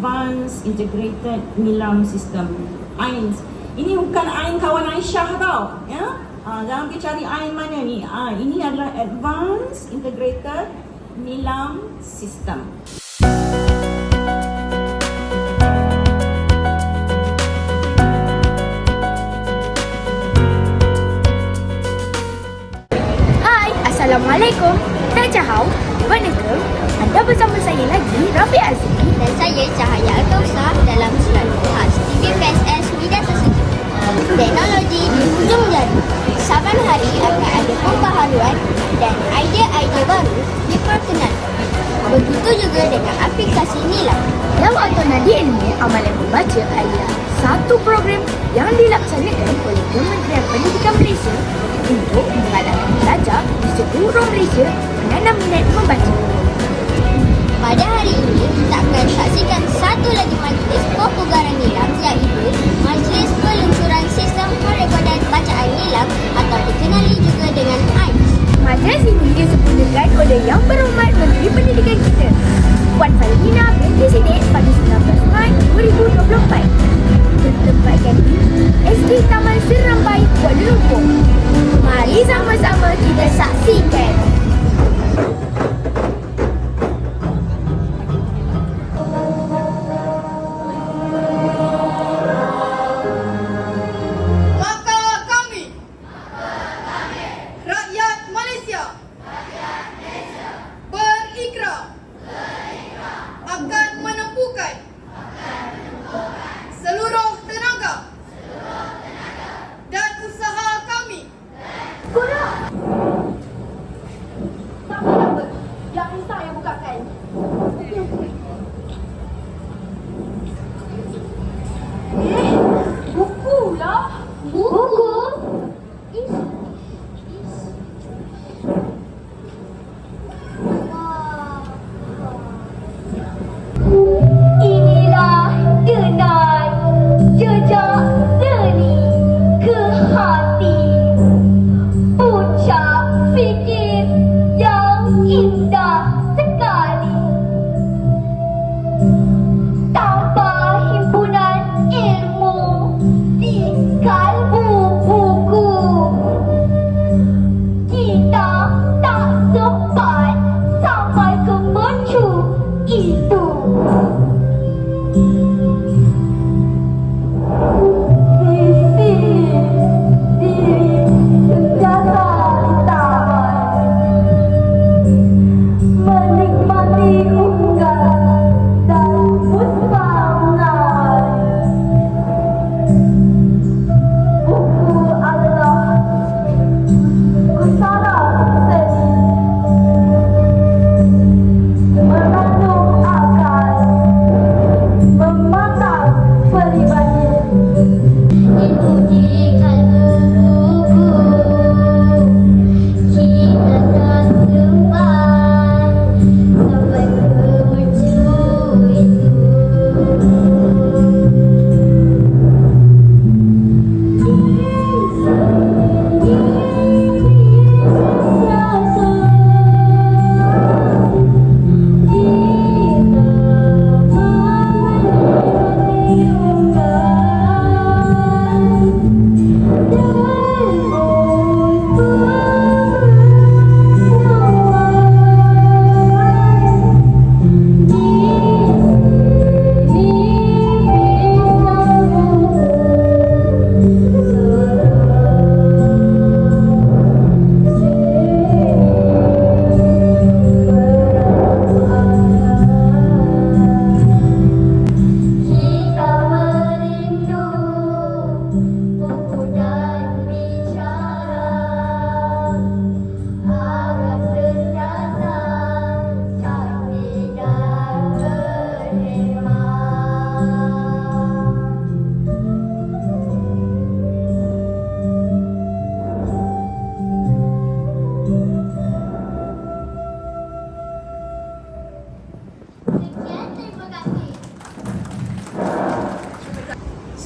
Advanced Integrated Nilam System, AIN. Ini bukan AIN kawan Aisyah tau, ya. Jangan pergi cari AIN mana ni. Ini adalah Advanced Integrated Nilam System. Hai, Assalamualaikum. Dajahau, Waalaikum. Anda bersama saya lagi, Rafi Azmi. Dan saya Cahaya Al-Kausar dalam selalu khas TV PSS Media Sesuatu. Teknologi di hujung jari. Saban hari akan ada pembaharuan dan idea-idea baru diperkenalkan. Begitu juga dengan aplikasi Nilam. Yang atau Nadi Ilmu Amalan Membaca adalah satu program yang dilaksanakan oleh Kementerian Pendidikan Malaysia untuk menggalakkan pelajar di seluruh Malaysia menanam minat membaca. Pada hari ini, kita akan saksikan satu lagi majlis pertukaran Nilam iaitu Majlis Peluncuran Sistem Perekodan Bacaan Nilam atau dikenali juga dengan AIN. Majlis ini disempurnakan oleh Yang Berhormat Menteri Pendidikan kita, Puan Falina binti Siddiq pada 19 Mac 2024. Bertempatkan di SK Taman Serambai, Kuala Lumpur. Mari sama-sama kita saksikan.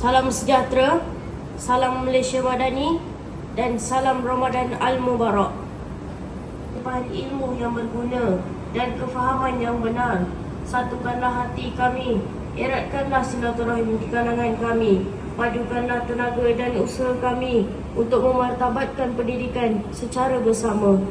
Salam sejahtera, salam Malaysia Madani dan salam Ramadan Al-Mubarak. Limpahan ilmu yang berguna dan kefahaman yang benar, satukanlah hati kami Eratkanlah silaturahim di kalangan kami. Padukanlah tenaga dan usaha kami untuk memartabatkan pendidikan secara bersama.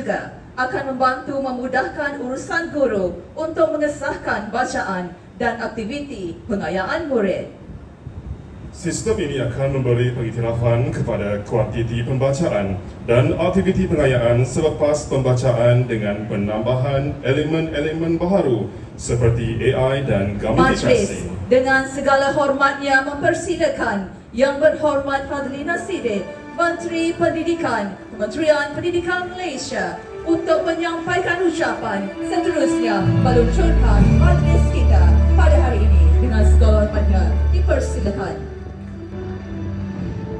juga akan membantu memudahkan urusan guru untuk mengesahkan bacaan dan aktiviti pengayaan murid. Sistem ini akan memberi pengiktirafan kepada kuantiti pembacaan dan aktiviti pengayaan selepas pembacaan dengan penambahan elemen-elemen baharu seperti AI dan Majlis gamifikasi. dengan segala hormatnya mempersilakan Yang Berhormat Fadlina Siddiq, Menteri Pendidikan, Kementerian Pendidikan Malaysia untuk menyampaikan ucapan seterusnya meluncurkan majlis kita pada hari ini. Dengan segala hormatnya dipersilakan.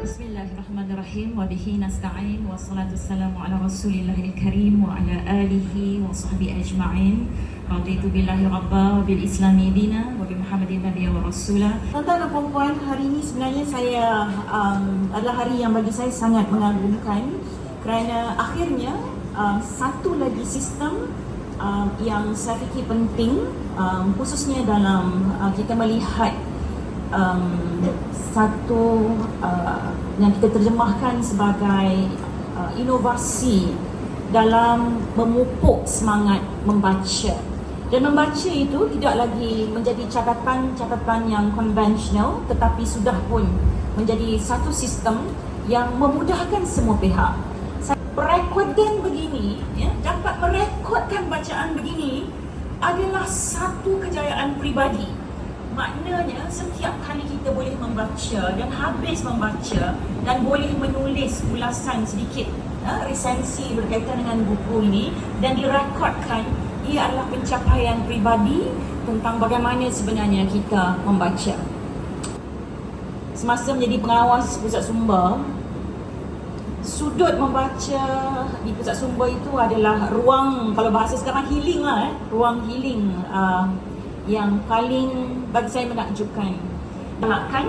Bismillahirrahmanirrahim wa bihi nasta'in wa salatu wassalamu ala rasulillahil karim wa ala alihi wa sahbihi ajma'in. Raditu billahi rabba wa bil islami dina wa bi muhammadin nabiyya wa rasula. Tuan-tuan dan puan-puan, hari ini sebenarnya saya adalah hari yang bagi saya sangat mengagumkan kerana akhirnya satu lagi sistem yang saya fikir penting, khususnya dalam kita melihat satu yang kita terjemahkan sebagai inovasi dalam memupuk semangat membaca. Dan membaca itu tidak lagi menjadi catatan-catatan yang konvensional, tetapi sudah pun menjadi satu sistem yang memudahkan semua pihak. Perekodan begini, dapat merekodkan bacaan begini adalah satu kejayaan peribadi. Maknanya setiap kali kita boleh membaca dan habis membaca dan boleh menulis ulasan sedikit, resensi berkaitan dengan buku ini dan direkodkan, ia adalah pencapaian peribadi tentang bagaimana sebenarnya kita membaca. Semasa menjadi pengawas pusat sumber, sudut membaca di pusat sumber itu adalah ruang, kalau bahasa sekarang healing lah, ruang healing yang paling bagi saya menakjubkan. Bahkan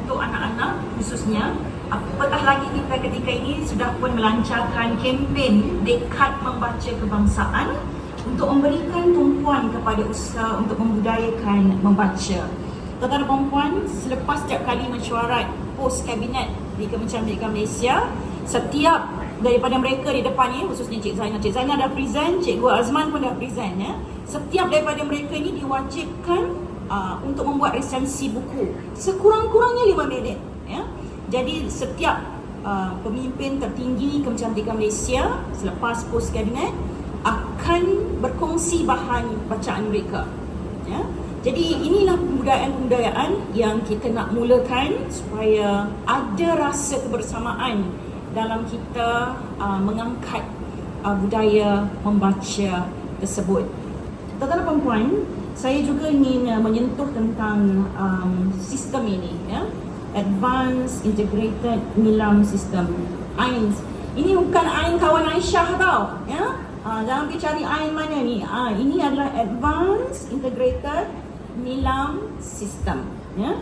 untuk anak-anak khususnya, apatah lagi kita ketika ini sudah pun melancarkan kempen Dekad Membaca Kebangsaan untuk memberikan tumpuan kepada usaha untuk membudayakan membaca. Tuan-tuan dan puan-puan, selepas setiap kali mesyuarat pos kabinet di Kementerian Pendidikan Malaysia, setiap daripada mereka di depan ni, khususnya Cik Zainal dah present, Cikgu Azman pun dah present, setiap daripada mereka ni diwajibkan untuk membuat resensi buku sekurang-kurangnya 5 minit. Jadi setiap pemimpin tertinggi Kementerian Pendidikan Malaysia selepas pos kabinet akan berkongsi bahan bacaan mereka. Ya. Jadi inilah kebudayaan-kebudayaan yang kita nak mulakan supaya ada rasa kebersamaan dalam kita mengangkat budaya membaca tersebut. Tuan-tuan dan puan, saya juga ingin menyentuh tentang sistem ini, ya. Advanced Integrated Nilam System, AINS. Ini bukan AIN kawan Aisyah tau, ya. Jangan pergi cari AIN mana ni. Ini adalah Advanced Integrated Nilam System, ya.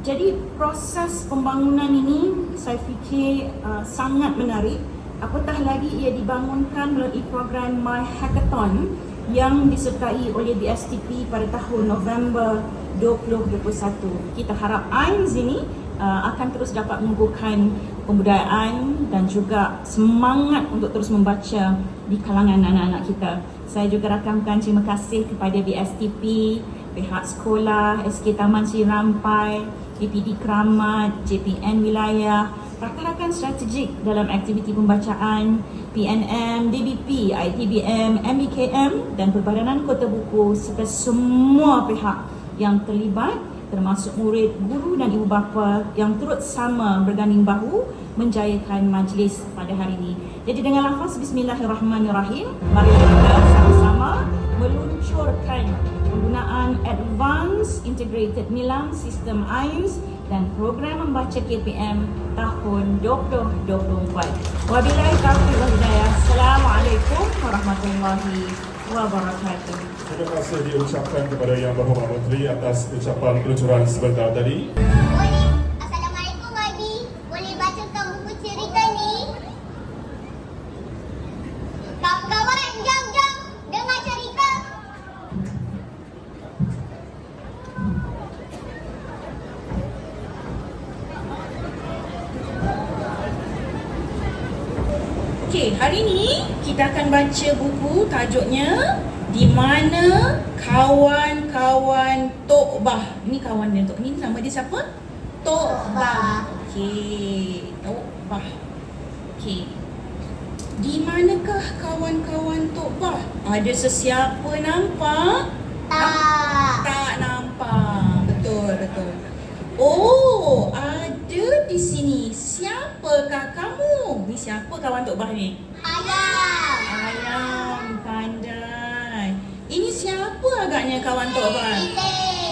Jadi proses pembangunan ini saya fikir sangat menarik. Apatah lagi ia dibangunkan melalui program My Hackathon yang disertai oleh BSTP pada tahun November 2021. Kita harap AINS ini akan terus dapat menumbuhkan pembudayaan dan juga semangat untuk terus membaca di kalangan anak-anak kita. Saya juga rakamkan terima kasih kepada BSTP, pihak sekolah, SK Taman Sri Rampai, DPD Keramat, JPN Wilayah, rakan-rakan strategik dalam aktiviti pembacaan, PNM, DBP, ITBM, MBKM dan Perbadanan Kota Buku serta semua pihak yang terlibat termasuk murid, guru dan ibu bapa yang turut sama berganding bahu menjayakan majlis pada hari ini. Jadi dengan lafaz Bismillahirrahmanirrahim, mari kita sama-sama meluncurkan penggunaan Advanced Integrated Nilam System AINS dan program membaca KPM tahun 2024. Wabillahi taufiq wal hidayah. Assalamualaikum warahmatullahi wabarakatuh. Terima kasih diucapkan kepada Yang Berhormat Menteri atas ucapan peluncuran sebentar tadi. Boleh. Assalamualaikum Abi. Boleh bacakan buku cerita ni? Kawan-kawan, jom. Dengar cerita. Okey, hari ini kita akan baca buku tajuknya Di Mana Kawan-Kawan Tok Bah. Ini kawan dia Tok. Ni nama dia siapa? Tok Bah. Okey, Tok Bah. Okey. Di manakah kawan-kawan Tok Bah? Ada sesiapa nampak? Tak nampak. Betul. Oh, ada di sini. Siapakah kamu? Ni siapa kawan Tok Bah ni? Ayam, pandai. Ini siapa agaknya kawan Tok Bah?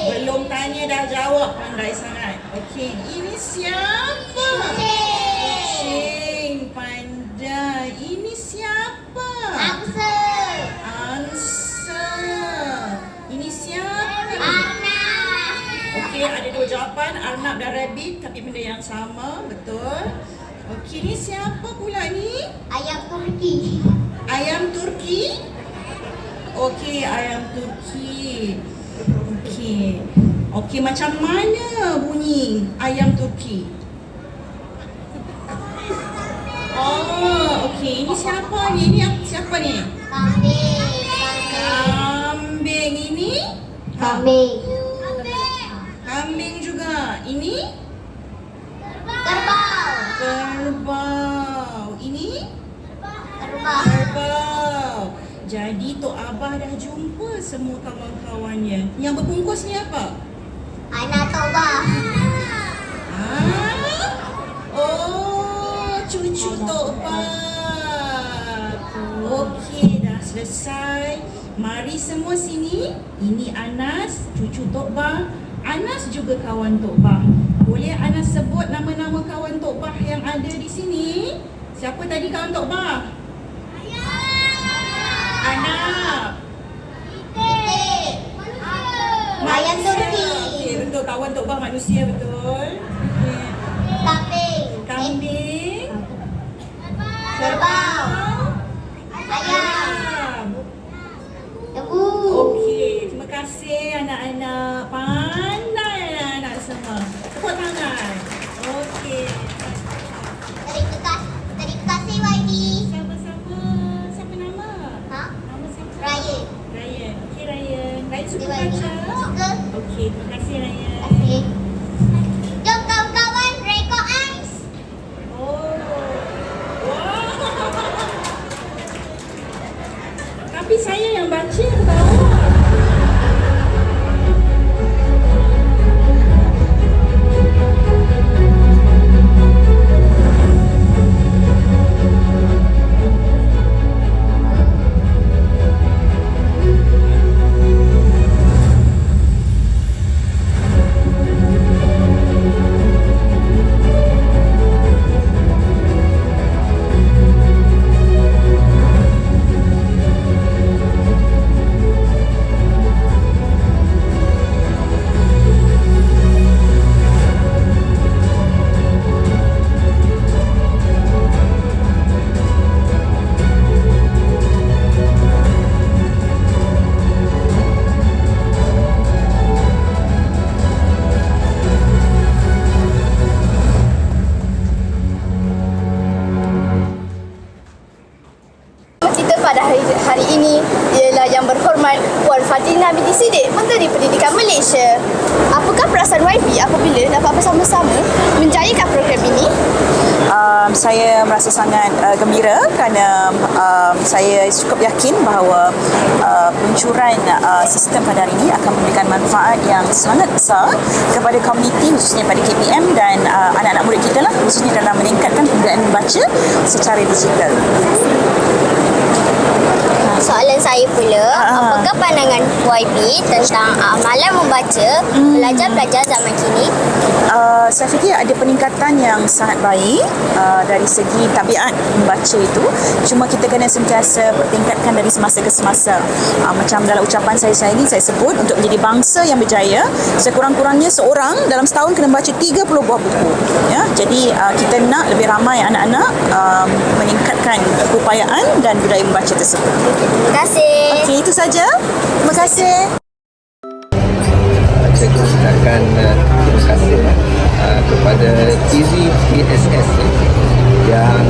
Belum tanya dah jawab, pandai sangat. Okey, ini siapa? Kucing, pandai. Ini siapa? Angsa. Ini siapa? Okey, ada dua jawapan, Arnab dan Rabbit, tapi benda yang sama, betul. Okey, ni siapa pula ni? Ayam Turki. Ayam Turki? Okey, ayam Turki. Okey, macam mana bunyi ayam Turki? Oh, okey. Ini siapa ni? Ini siapa ni? Kambing. Ini? Kambing. Kambing juga. Ini? Kerbau. Ini? Kerbau. Jadi Tok Abah dah jumpa semua kawan-kawannya. Yang berbungkus ni apa? Anak Tobah. Oh, cucu Tok Bah. Okey, dah selesai. Mari semua sini. Ini Anas, cucu Tok Bah. Anas juga kawan Tok Bah. Boleh Anas sebut nama-nama kawan Tok Bah yang ada di sini? Siapa tadi kawan Tok Bah? Anak. Ayam Turki. Okey, betul, kawan Tok Bah manusia, betul. Okey. Kambing. Kerbau. Ayam. Tebu. Okey, terima kasih anak-anak. Pandai anak-anak semua. Tepuk tangan. Okey. Terima kasih Waidi. Siapa nama? Nama siapa? Raya. Ryan. Okey, Ryan. Ryan suka Waidi. baca? Suka. Okey, terima kasih Ryan. Kasih. Jom kawan-kawan rekod AINS. Oh. Wow. binti Sidik, Menteri Pendidikan Malaysia. Apakah perasaan YB apabila dapat bersama-sama menjayakan program ini? Saya merasa sangat gembira kerana saya cukup yakin bahawa peluncuran sistem pada hari ini akan memberikan manfaat yang sangat besar kepada komuniti, khususnya pada KPM dan anak-anak murid kita lah, khususnya dalam meningkatkan kebudayaan membaca secara digital. Soalan saya pula, apakah pandangan YB tentang amalan membaca pelajar-pelajar zaman kini? Saya fikir ada peningkatan yang sangat baik dari segi tabiat membaca itu. Cuma kita kena sentiasa pertingkatkan dari semasa ke semasa. Macam dalam ucapan saya ini, saya sebut untuk menjadi bangsa yang berjaya, sekurang-kurangnya seorang dalam setahun kena baca 30 buah buku. Ya? Jadi kita nak lebih ramai anak-anak meningkatkan keupayaan dan budaya membaca tersebut. Terima kasih. Okey, itu saja. Terima kasih. Saya ucapkan terima kasih kepada TV PSS yang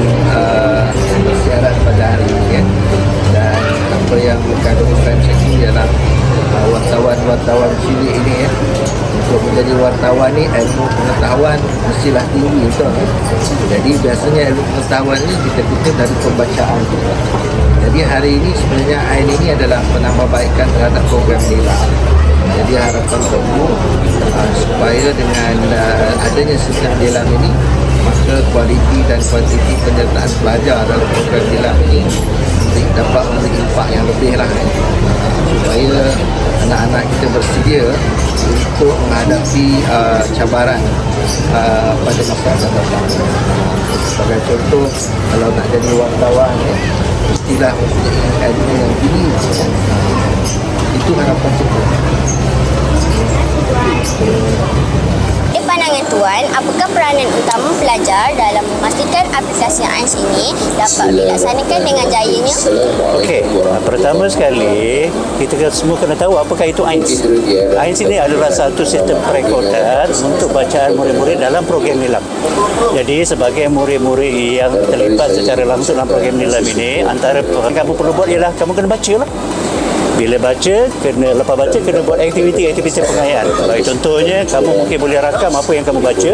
bersiaran pada hari ini, dan apa yang mengandungkan ini ialah wartawan-wartawan cilik ini untuk menjadi wartawan ni ilmu pengetahuan mestilah tinggi, betul. Jadi biasanya ilmu pengetahuan ni kita kutip dari pembacaan. Jadi hari ini sebenarnya AIN ini adalah penambahbaikan terhadap program nilai. Jadi harapan Tuhan supaya dengan adanya sistem nilam ini, maka kualiti dan kuantiti penyertaan pelajar dalam program nilam ini dapat memberi impak yang lebih lah, supaya anak-anak kita bersedia untuk menghadapi cabaran pada masa akan datang. Sebagai contoh, kalau nak jadi wartawan, mestilah mempunyai ilmu yang tinggi. Itu harapan kita. Di pandangan Tuan, apakah peranan utama pelajar dalam memastikan aplikasi AINS ini dapat dilaksanakan dengan jayanya? Okey, pertama sekali kita semua kena tahu apakah itu AINS. AINS ini adalah satu sistem perekodan untuk bacaan murid-murid dalam program nilam. Jadi sebagai murid-murid yang terlibat secara langsung dalam program nilam ini, antara yang kamu perlu buat ialah kamu kena baca lah. Bila baca, lepas baca kena buat aktiviti-aktiviti pengayaan. Bagi contohnya, kamu mungkin boleh rakam apa yang kamu baca,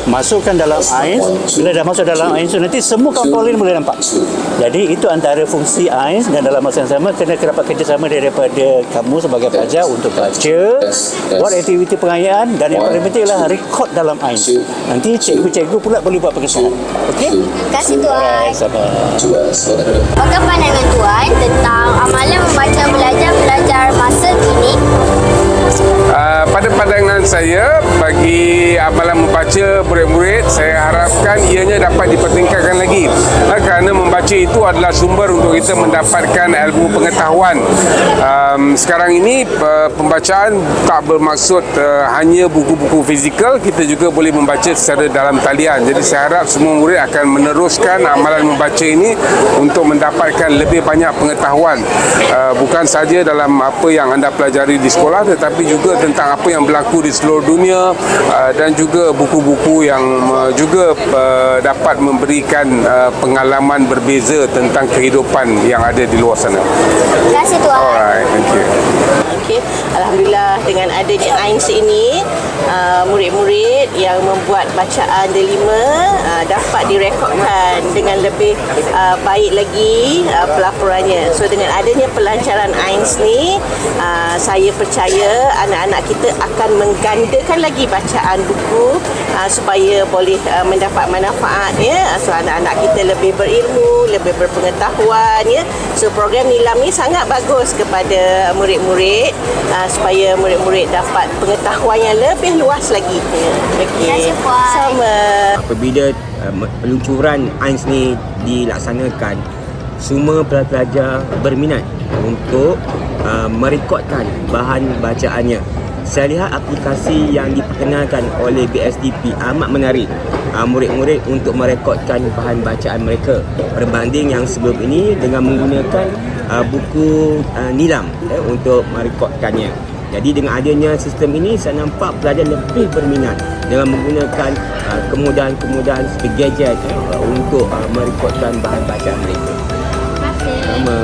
masukkan dalam AINS. Bila dah masuk dalam AINS, nanti semua kawan-kawan lain boleh nampak. Jadi itu antara fungsi AINS, dan dalam masa yang sama kena dapat kerjasama daripada kamu sebagai pelajar untuk baca, buat aktiviti pengayaan, dan yang paling penting adalah rekod dalam AINS. Nanti cikgu-cikgu pula boleh buat pengesahan. Okey? Terima kasih Tuan. Sabar. Apakah pandangan Tuan tentang amalan membaca pelajar masa kini? Pada pandangan saya, bagi amalan membaca murid-murid, saya harapkan ianya dapat dipertingkatkan lagi, kerana membaca itu adalah sumber untuk kita mendapatkan ilmu pengetahuan. Sekarang ini pembacaan tak bermaksud hanya buku-buku fizikal, kita juga boleh membaca secara dalam talian. Jadi saya harap semua murid akan meneruskan amalan membaca ini untuk mendapatkan lebih banyak pengetahuan, bukan saja dalam apa yang anda pelajari di sekolah, tetapi juga tentang apa yang berlaku di seluruh dunia, dan juga buku-buku yang juga dapat memberikan pengalaman berbeza tentang kehidupan yang ada di luar sana. Terima kasih Tuan. Alright, thank you. Okey, alhamdulillah dengan adanya AINS ini, murid-murid yang membuat bacaan delima dapat direkodkan dengan lebih baik lagi pelaporannya. So dengan adanya pelancaran AINS ni, saya percaya anak-anak kita akan menggandakan lagi bacaan buku supaya boleh mendapat manfaat, ya. So anak-anak kita lebih berilmu, lebih berpengetahuan, ya. So program nilam ni sangat bagus kepada murid-murid, supaya murid-murid dapat pengetahuan yang lebih luas lagi. Okey. Sama. Apabila peluncuran AINS ni dilaksanakan, semua pelajar berminat untuk merekodkan bahan bacaannya. Saya lihat aplikasi yang diperkenalkan oleh BSDP amat menarik murid-murid untuk merekodkan bahan bacaan mereka, berbanding yang sebelum ini dengan menggunakan buku nilam untuk merekodkannya. Jadi dengan adanya sistem ini, saya nampak pelajar lebih berminat dengan menggunakan kemudahan-kemudahan seperti gadget untuk merekodkan bahan bacaan mereka. Terima kasih. Sama.